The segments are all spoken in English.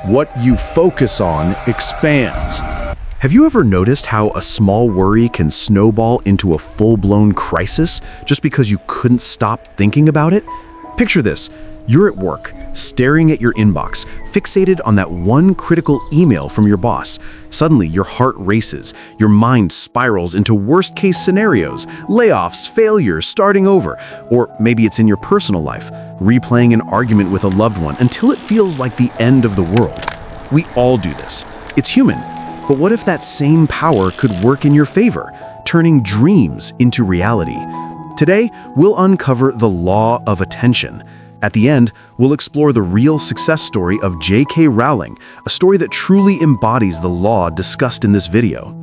What you focus on expands. Have you ever noticed how a small worry can snowball into a full-blown crisis just because you couldn't stop thinking about it? Picture this. You're at work, staring at your inbox, fixated on that one critical email from your boss. Suddenly, your heart races, your mind spirals into worst-case scenarios, layoffs, failures, starting over, or maybe it's in your personal life, replaying an argument with a loved one until it feels like the end of the world. We all do this. It's human. But what if that same power could work in your favor, turning dreams into reality? Today, we'll uncover the law of attention. At the end, we'll explore the real success story of J.K. Rowling, a story that truly embodies the law discussed in this video.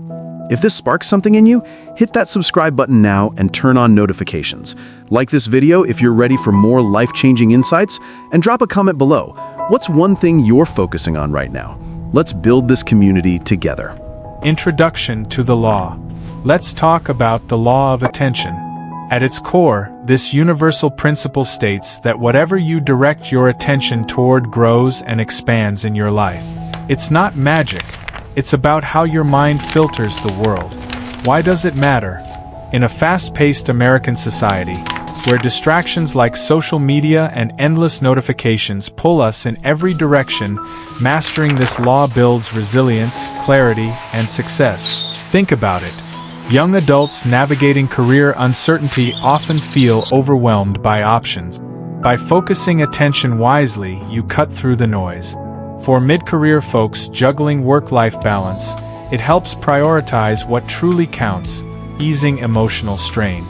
If this sparks something in you, hit that subscribe button now and turn on notifications. Like this video if you're ready for more life-changing insights, and drop a comment below. What's one thing you're focusing on right now? Let's build this community together. Introduction to the law. Let's talk about the law of attention. At its core, this universal principle states that whatever you direct your attention toward grows and expands in your life. It's not magic. It's about how your mind filters the world. Why does it matter? In a fast-paced American society, where distractions like social media and endless notifications pull us in every direction, mastering this law builds resilience, clarity, and success. Think about it. Young adults navigating career uncertainty often feel overwhelmed by options. By focusing attention wisely, you cut through the noise. For mid-career folks juggling work-life balance, it helps prioritize what truly counts, easing emotional strain.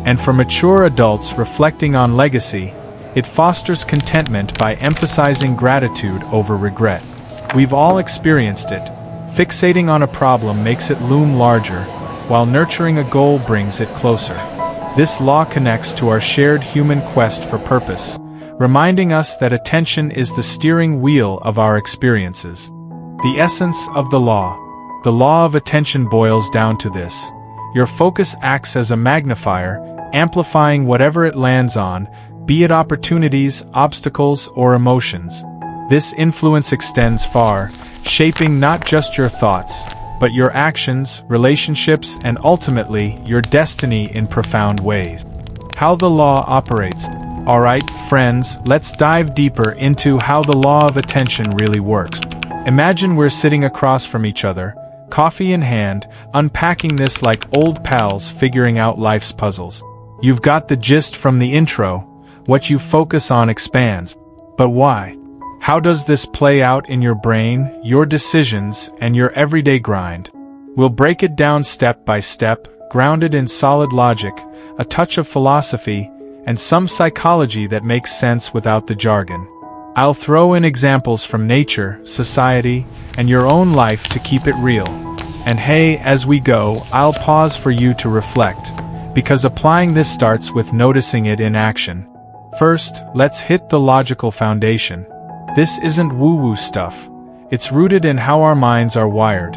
And for mature adults reflecting on legacy, it fosters contentment by emphasizing gratitude over regret. We've all experienced it. Fixating on a problem makes it loom larger, while nurturing a goal brings it closer. This law connects to our shared human quest for purpose, reminding us that attention is the steering wheel of our experiences. The essence of the law. The law of attention boils down to this. Your focus acts as a magnifier, amplifying whatever it lands on, be it opportunities, obstacles, or emotions. This influence extends far, shaping not just your thoughts, but your actions, relationships, and ultimately, your destiny in profound ways. How the law operates. Alright, friends, let's dive deeper into how the law of attention really works. Imagine we're sitting across from each other, coffee in hand, unpacking this like old pals figuring out life's puzzles. You've got the gist from the intro. What you focus on expands. But why? How does this play out in your brain, your decisions, and your everyday grind? We'll break it down step by step, grounded in solid logic, a touch of philosophy, and some psychology that makes sense without the jargon. I'll throw in examples from nature, society, and your own life to keep it real. And hey, as we go, I'll pause for you to reflect, because applying this starts with noticing it in action. First, let's hit the logical foundation. This isn't woo-woo stuff. It's rooted in how our minds are wired.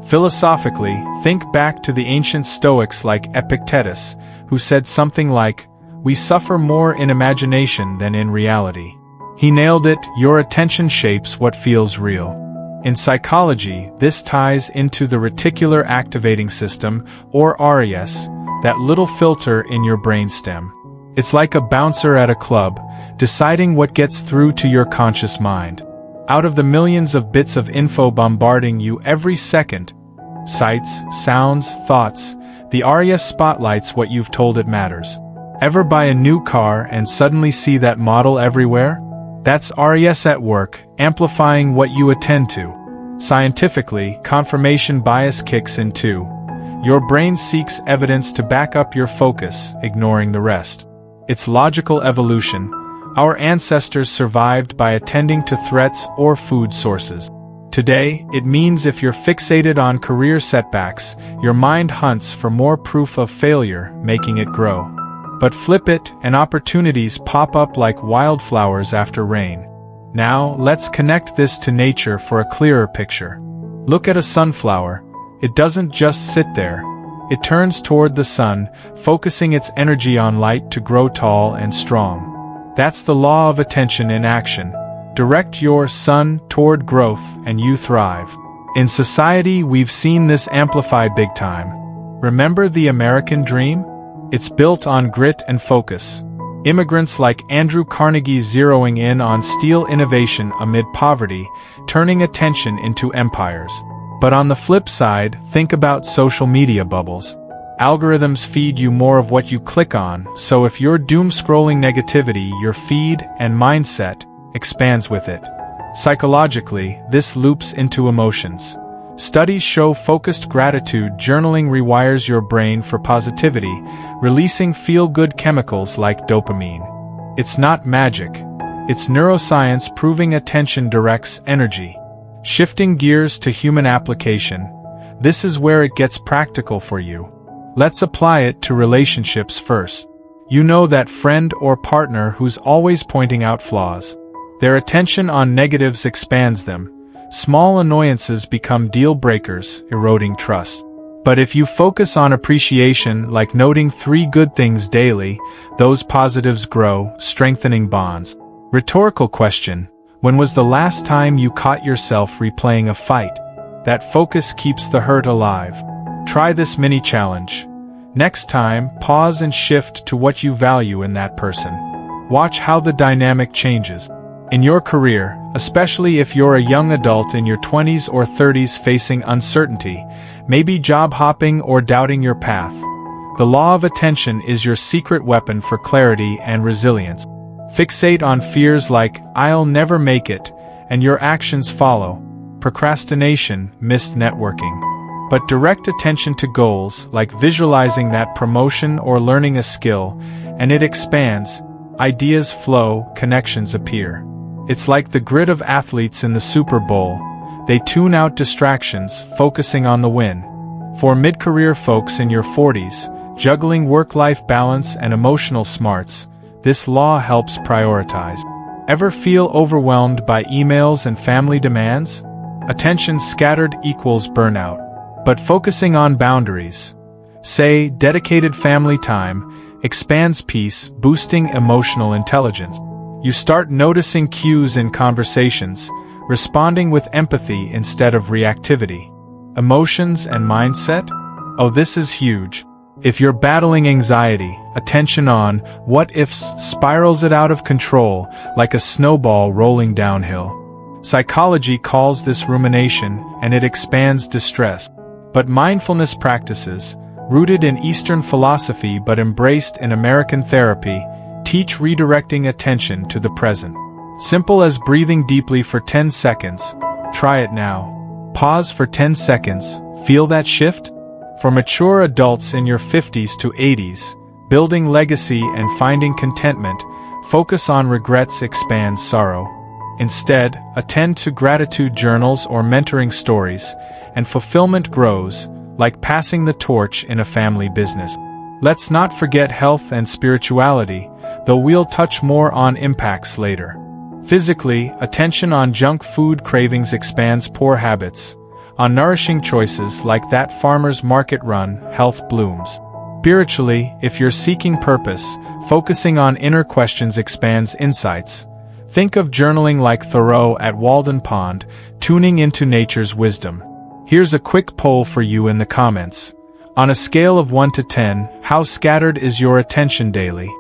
Philosophically, think back to the ancient Stoics like Epictetus, who said something like, "We suffer more in imagination than in reality." He nailed it. Your attention shapes what feels real. In psychology, this ties into the reticular activating system, or RAS, that little filter in your brainstem. It's like a bouncer at a club, deciding what gets through to your conscious mind. Out of the millions of bits of info bombarding you every second, sights, sounds, thoughts, the RAS spotlights what you've told it matters. Ever buy a new car and suddenly see that model everywhere? That's RAS at work, amplifying what you attend to. Scientifically, confirmation bias kicks in too. Your brain seeks evidence to back up your focus, ignoring the rest. It's logical evolution. Our ancestors survived by attending to threats or food sources. Today, it means if you're fixated on career setbacks, your mind hunts for more proof of failure, making it grow. But flip it, and opportunities pop up like wildflowers after rain. Now, let's connect this to nature for a clearer picture. Look at a sunflower. It doesn't just sit there. It turns toward the sun, focusing its energy on light to grow tall and strong. That's the law of attention in action. Direct your sun toward growth and you thrive. In society, we've seen this amplified big time. Remember the American dream? It's built on grit and focus. Immigrants like Andrew Carnegie zeroing in on steel innovation amid poverty, turning attention into empires. But on the flip side, think about social media bubbles. Algorithms feed you more of what you click on, so if you're doom-scrolling negativity, your feed and mindset expands with it. Psychologically, this loops into emotions. Studies show focused gratitude journaling rewires your brain for positivity, releasing feel-good chemicals like dopamine. It's not magic. It's neuroscience proving attention directs energy. Shifting gears to human application, this is where it gets practical for you. Let's apply it to relationships first. You know that friend or partner who's always pointing out flaws. Their attention on negatives expands them. Small annoyances become deal breakers, eroding trust. But if you focus on appreciation, like noting 3 good things daily, those positives grow, strengthening bonds. Rhetorical question: when was the last time you caught yourself replaying a fight? That focus keeps the hurt alive. Try this mini challenge. Next time, pause and shift to what you value in that person. Watch how the dynamic changes. In your career, especially if you're a young adult in your 20s or 30s facing uncertainty, maybe job hopping or doubting your path, the law of attention is your secret weapon for clarity and resilience. Fixate on fears like, "I'll never make it," and your actions follow. Procrastination, missed networking. But direct attention to goals, like visualizing that promotion or learning a skill, and it expands. Ideas flow, connections appear. It's like the grit of athletes in the Super Bowl. They tune out distractions, focusing on the win. For mid-career folks in your 40s, juggling work-life balance and emotional smarts, this law helps prioritize. Ever feel overwhelmed by emails and family demands? Attention scattered equals burnout. But focusing on boundaries, say dedicated family time, expands peace, boosting emotional intelligence. You start noticing cues in conversations, responding with empathy instead of reactivity. Emotions and mindset? Oh, this is huge. If you're battling anxiety, attention on what-ifs spirals it out of control, like a snowball rolling downhill. Psychology calls this rumination, and it expands distress. But mindfulness practices, rooted in Eastern philosophy but embraced in American therapy, teach redirecting attention to the present. Simple as breathing deeply for 10 seconds. Try it now. Pause for 10 seconds. Feel that shift? For mature adults in your 50s to 80s, building legacy and finding contentment, focus on regrets expands sorrow. Instead, attend to gratitude journals or mentoring stories, and fulfillment grows, like passing the torch in a family business. Let's not forget health and spirituality, though we'll touch more on impacts later. Physically, attention on junk food cravings expands poor habits. On nourishing choices like that farmer's market run, health blooms. Spiritually, if you're seeking purpose, focusing on inner questions expands insights. Think of journaling like Thoreau at Walden Pond, tuning into nature's wisdom. Here's a quick poll for you in the comments. On a scale of 1 to 10, how scattered is your attention daily?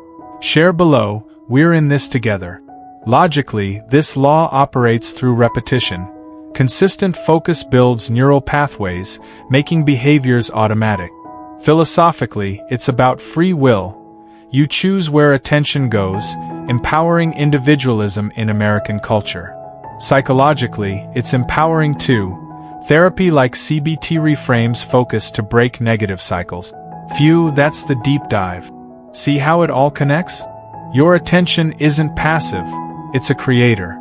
Share below. We're in this together. Logically, this law operates through repetition. Consistent focus builds neural pathways, making behaviors automatic. Philosophically, it's about free will. You choose where attention goes, empowering individualism in American culture. Psychologically, it's empowering too. Therapy like CBT reframes focus to break negative cycles. Phew, that's the deep dive. See how it all connects? Your attention isn't passive, it's a creator.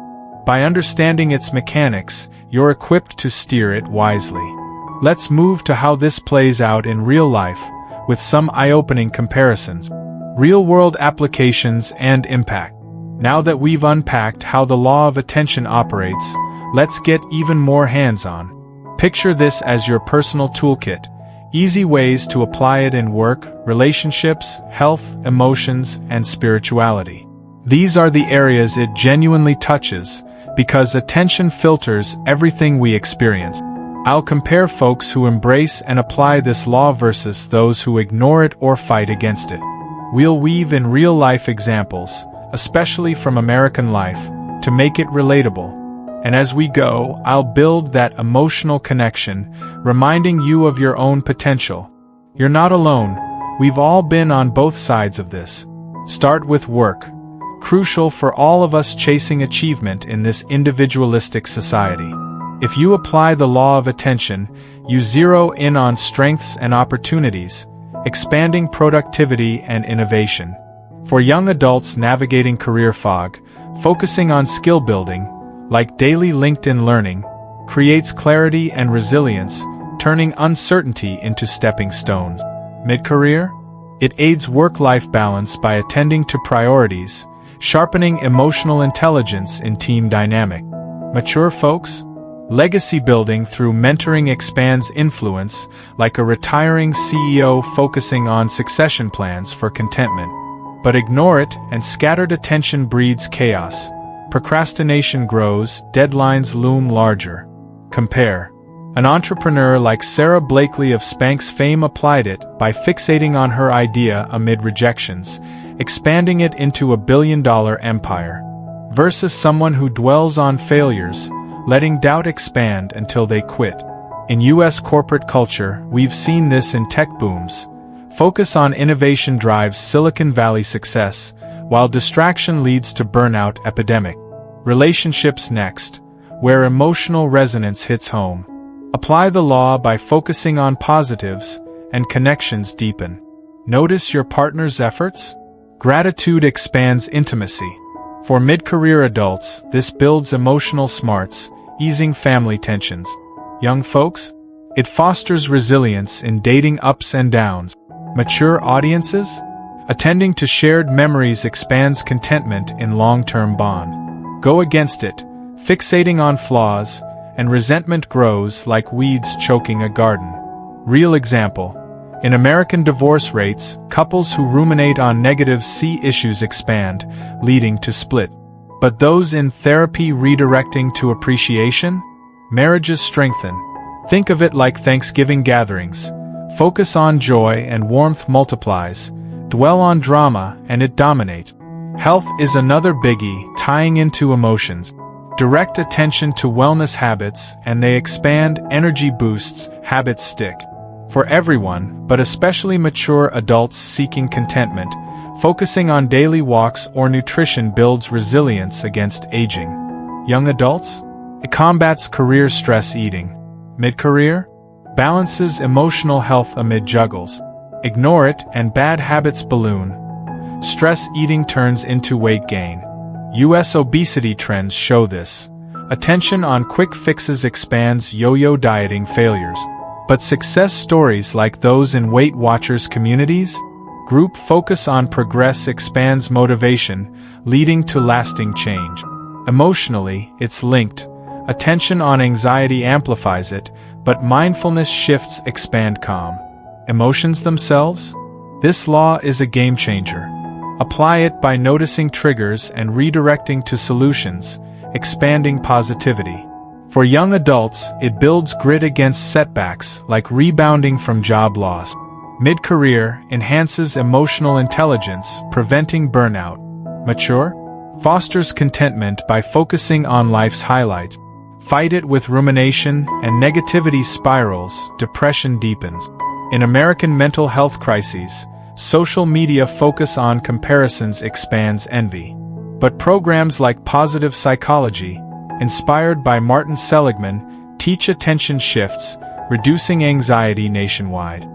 By understanding its mechanics, you're equipped to steer it wisely. Let's move to how this plays out in real life, with some eye-opening comparisons. Real-world applications and impact. Now that we've unpacked how the law of attention operates, let's get even more hands-on. Picture this as your personal toolkit. Easy ways to apply it in work, relationships, health, emotions, and spirituality. These are the areas it genuinely touches, because attention filters everything we experience. I'll compare folks who embrace and apply this law versus those who ignore it or fight against it. We'll weave in real-life examples, especially from American life, to make it relatable. And as we go, I'll build that emotional connection, reminding you of your own potential. You're not alone. We've all been on both sides of this. Start with work, crucial for all of us chasing achievement in this individualistic society. If you apply the law of attention, you zero in on strengths and opportunities, expanding productivity and innovation. For young adults navigating career fog, focusing on skill building, like daily LinkedIn learning, creates clarity and resilience, turning uncertainty into stepping stones. Mid-career? It aids work-life balance by attending to priorities, sharpening emotional intelligence in team dynamic. Mature folks? Legacy building through mentoring expands influence, like a retiring CEO focusing on succession plans for contentment. But ignore it, and scattered attention breeds chaos. Procrastination grows, deadlines loom larger. Compare. An entrepreneur like Sarah Blakely of Spanx fame applied it by fixating on her idea amid rejections, expanding it into a billion-dollar empire. Versus someone who dwells on failures, letting doubt expand until they quit. In US corporate culture, we've seen this in tech booms. Focus on innovation drives Silicon Valley success, while distraction leads to burnout epidemic. Relationships next, where emotional resonance hits home. Apply the law by focusing on positives, and connections deepen. Notice your partner's efforts? Gratitude expands intimacy. For mid-career adults, this builds emotional smarts, easing family tensions. Young folks? It fosters resilience in dating ups and downs. Mature audiences? Attending to shared memories expands contentment in long-term bond. Go against it, fixating on flaws, and resentment grows like weeds choking a garden. Real example. In American divorce rates, couples who ruminate on negative C issues expand, leading to split. But those in therapy redirecting to appreciation? Marriages strengthen. Think of it like Thanksgiving gatherings. Focus on joy and warmth multiplies. Dwell on drama and it dominates. Health is another biggie, tying into emotions. Direct attention to wellness habits and they expand, energy boosts, habits stick. For everyone, but especially mature adults seeking contentment, focusing on daily walks or nutrition builds resilience against aging. Young adults? It combats career stress eating. Mid-career? Balances emotional health amid juggles. Ignore it and bad habits balloon. Stress eating turns into weight gain. US obesity trends show this. Attention on quick fixes expands yo-yo dieting failures. But success stories like those in Weight Watchers communities? Group focus on progress expands motivation, leading to lasting change. Emotionally, it's linked. Attention on anxiety amplifies it, but mindfulness shifts expand calm. Emotions themselves? This law is a game changer. Apply it by noticing triggers and redirecting to solutions, expanding positivity. For young adults, it builds grit against setbacks like rebounding from job loss. Mid-career enhances emotional intelligence, preventing burnout. Mature? Fosters contentment by focusing on life's highlights. Fight it with rumination and negativity spirals, depression deepens. In American mental health crises, social media focus on comparisons expands envy. But programs like Positive Psychology, inspired by Martin Seligman, teach attention shifts, reducing anxiety nationwide.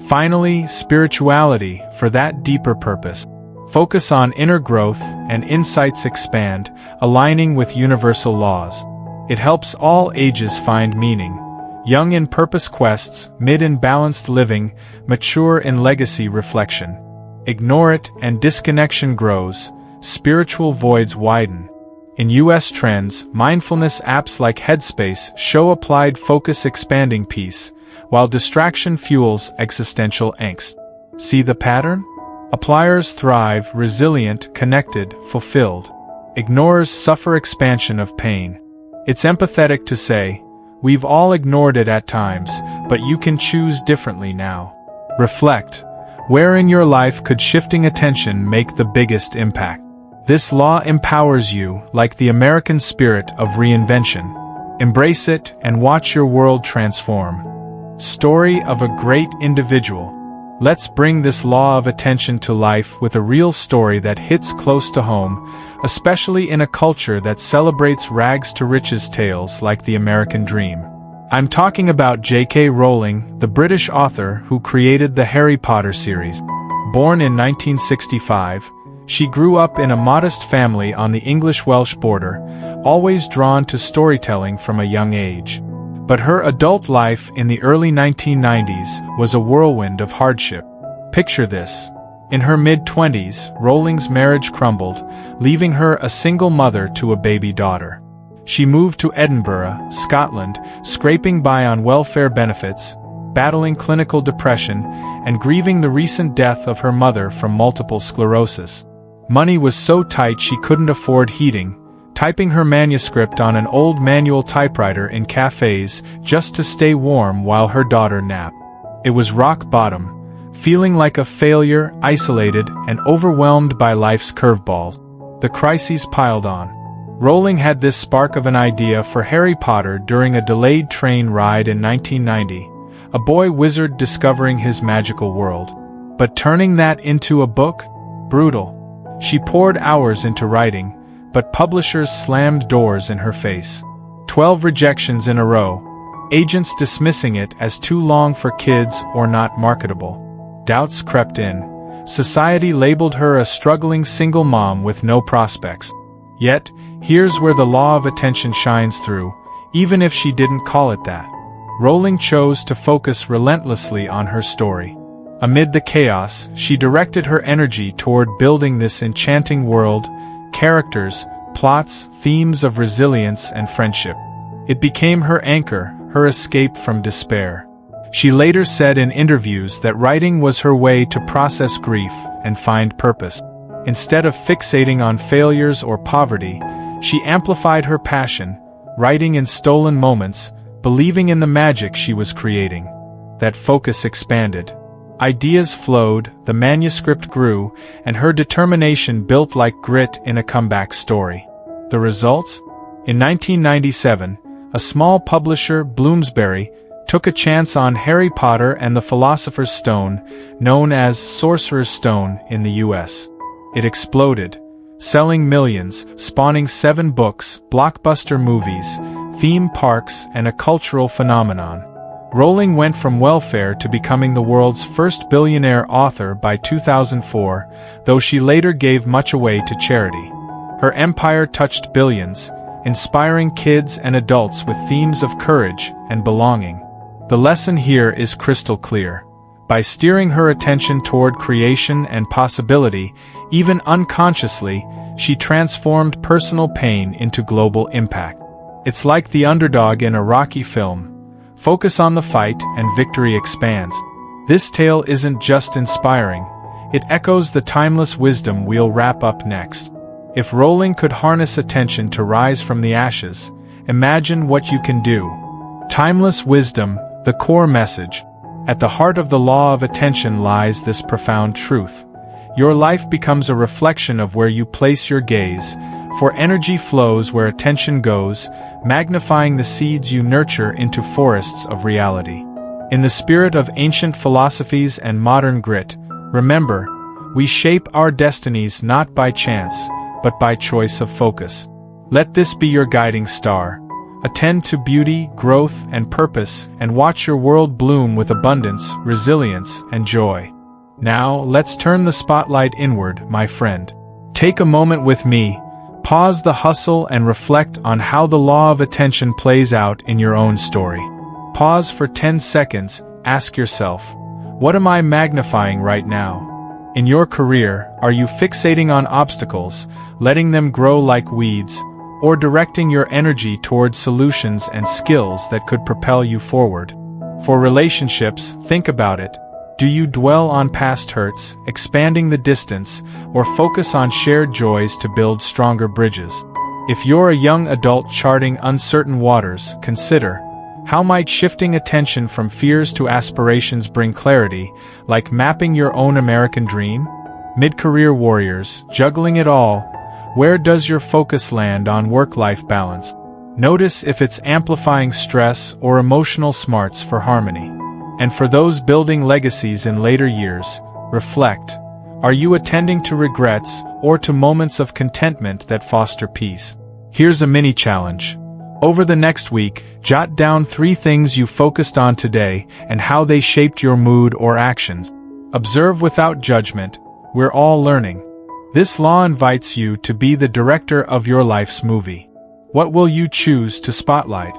Finally, spirituality, for that deeper purpose. Focus on inner growth and insights expand, aligning with universal laws. It helps all ages find meaning. Young in purpose quests, mid in balanced living, mature in legacy reflection. Ignore it and disconnection grows, spiritual voids widen. In US trends, mindfulness apps like Headspace show applied focus expanding peace, while distraction fuels existential angst. See the pattern? Appliers thrive, resilient, connected, fulfilled. Ignorers suffer expansion of pain. It's empathetic to say, we've all ignored it at times, but you can choose differently now. Reflect. Where in your life could shifting attention make the biggest impact? This law empowers you, like the American spirit of reinvention. Embrace it and watch your world transform. Story of a great individual. Let's bring this law of attention to life with a real story that hits close to home, especially in a culture that celebrates rags to riches tales like the American dream. I'm talking about J.K. Rowling, the British author who created the Harry Potter series. Born in 1965, she grew up in a modest family on the English-Welsh border, always drawn to storytelling from a young age. But her adult life in the early 1990s was a whirlwind of hardship. Picture this. In her mid-20s, Rowling's marriage crumbled, leaving her a single mother to a baby daughter. She moved to Edinburgh, Scotland, scraping by on welfare benefits, battling clinical depression, and grieving the recent death of her mother from multiple sclerosis. Money was so tight she couldn't afford heating, typing her manuscript on an old manual typewriter in cafes just to stay warm while her daughter napped. It was rock bottom, feeling like a failure, isolated, and overwhelmed by life's curveballs. The crises piled on. Rowling had this spark of an idea for Harry Potter during a delayed train ride in 1990, a boy wizard discovering his magical world. But turning that into a book? Brutal. She poured hours into writing, but publishers slammed doors in her face. 12 rejections in a row, agents dismissing it as too long for kids or not marketable. Doubts crept in. Society labeled her a struggling single mom with no prospects. Yet, here's where the law of attention shines through, even if she didn't call it that. Rowling chose to focus relentlessly on her story. Amid the chaos, she directed her energy toward building this enchanting world, characters, plots, themes of resilience and friendship. It became her anchor, her escape from despair. She later said in interviews that writing was her way to process grief and find purpose. Instead of fixating on failures or poverty, she amplified her passion, writing in stolen moments, believing in the magic she was creating. That focus expanded. Ideas flowed, the manuscript grew, and her determination built like grit in a comeback story. The results? In 1997, a small publisher, Bloomsbury, took a chance on Harry Potter and the Philosopher's Stone, known as Sorcerer's Stone in the US. It exploded, selling millions, spawning 7 books, blockbuster movies, theme parks, and a cultural phenomenon. Rowling went from welfare to becoming the world's first billionaire author by 2004, though she later gave much away to charity. Her empire touched billions, inspiring kids and adults with themes of courage and belonging. The lesson here is crystal clear. By steering her attention toward creation and possibility, even unconsciously, she transformed personal pain into global impact. It's like the underdog in a Rocky film. Focus on the fight and victory expands. This tale isn't just inspiring, it echoes the timeless wisdom we'll wrap up next. If Rowling could harness attention to rise from the ashes, imagine what you can do. Timeless wisdom, the core message. At the heart of the law of attention lies this profound truth. Your life becomes a reflection of where you place your gaze, for energy flows where attention goes, magnifying the seeds you nurture into forests of reality. In the spirit of ancient philosophies and modern grit, remember, we shape our destinies not by chance, but by choice of focus. Let this be your guiding star. Attend to beauty, growth, and purpose, and watch your world bloom with abundance, resilience, and joy. Now, let's turn the spotlight inward, my friend. Take a moment with me. Pause the hustle and reflect on how the law of attention plays out in your own story. Pause for 10 seconds, ask yourself, what am I magnifying right now? In your career, are you fixating on obstacles, letting them grow like weeds, or directing your energy towards solutions and skills that could propel you forward? For relationships, think about it. Do you dwell on past hurts, expanding the distance, or focus on shared joys to build stronger bridges? If you're a young adult charting uncertain waters, consider, how might shifting attention from fears to aspirations bring clarity, like mapping your own American dream? Mid-career warriors, juggling it all, where does your focus land on work-life balance? Notice if it's amplifying stress or emotional smarts for harmony. And for those building legacies in later years, reflect, are you attending to regrets or to moments of contentment that foster peace? Here's a mini challenge. Over the next week, jot down 3 things you focused on today and how they shaped your mood or actions. Observe without judgment. We're all learning. This law invites you to be the director of your life's movie. What will you choose to spotlight?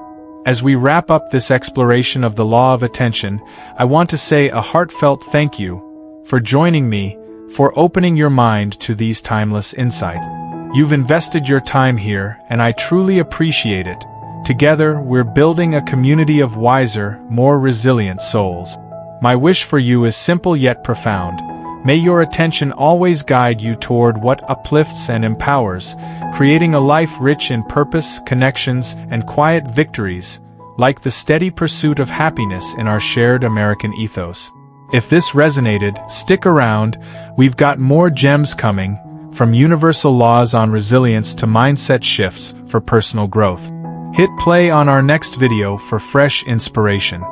As we wrap up this exploration of the law of attention, I want to say a heartfelt thank you for joining me, for opening your mind to these timeless insights. You've invested your time here, and I truly appreciate it. Together, we're building a community of wiser, more resilient souls. My wish for you is simple yet profound. May your attention always guide you toward what uplifts and empowers, creating a life rich in purpose, connections, and quiet victories, like the steady pursuit of happiness in our shared American ethos. If this resonated, stick around. We've got more gems coming, from universal laws on resilience to mindset shifts for personal growth. Hit play on our next video for fresh inspiration.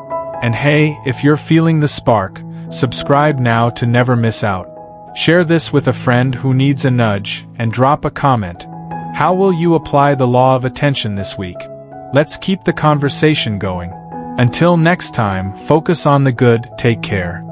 And hey, if you're feeling the spark, subscribe now to never miss out. Share this with a friend who needs a nudge, and drop a comment. How will you apply the law of attention this week? Let's keep the conversation going. Until next time, focus on the good, take care.